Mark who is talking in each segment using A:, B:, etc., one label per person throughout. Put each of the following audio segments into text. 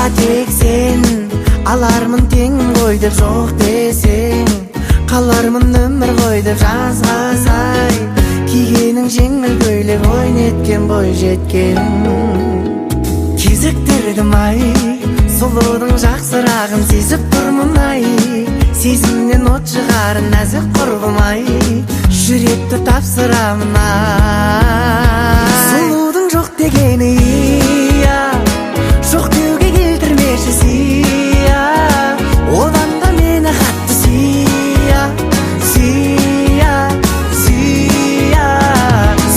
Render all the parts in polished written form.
A: Мага тек сен алармын теңім ғой деп жоқ десең, қалармын өмір ғой деп жазғасай, кигенің жеңіл көйлек ойнеткен бой жеткен. Кезіктірдім ай, сұлудың жақсырағын сезіп тұрмын ай, сезімнен от шығарын нәзік құрбым ай, жүректі тапсырамын ай. Сұлудың жоқ дегені иә, жоқ деуге келтірмеші сия, одан да мені қатты сия, сия, сия.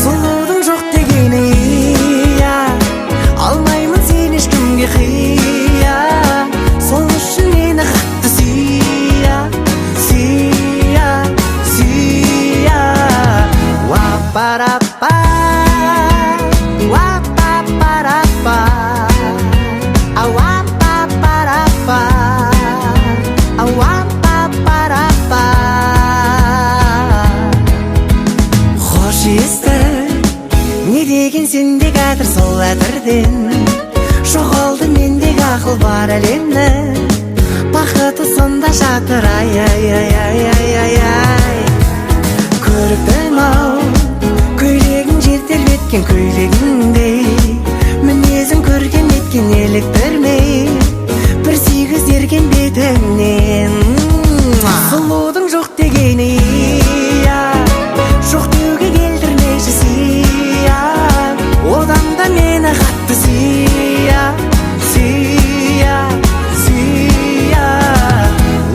A: Сұлудың жоқ дегені иә, алмаймын сен ешкімге қия, сол үшін мені қатты сия, сия, сия. Уа-па-ра-па, уа-па-па-ра-па, ау-а-па-па-ра-па, ау-а-па-па-ра-па. Хош есті, не деген сенде кәдір сол әтірден, жоғалды мендегі ақыл бар әлемді, бақыты сонда жатыр ай-ай-ай-ай-ай-ай. Көріппін ау, көйлегің жер тербеткен көйлегіңдей, мінезің көрген еткен еліктірмей, бір сегіз ерген бетіңнен. Сұлудың жоқ дегені иә, жоқ деуге келтірмеші сия, одан да мені қатты сия, сия, сия.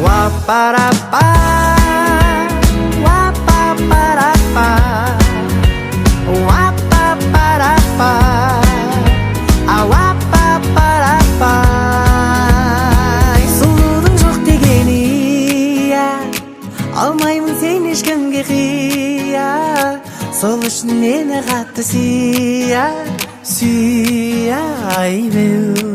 A: Уа-па-ра-па, уа-па-па-ра-па, уа-па-па-ра-па, ау-а-па-па-ра-па. Сұлудың жоқ дегені иә, алмаймын сен ешкімге қия, сол үшін мені қатты сия, сия ай беу.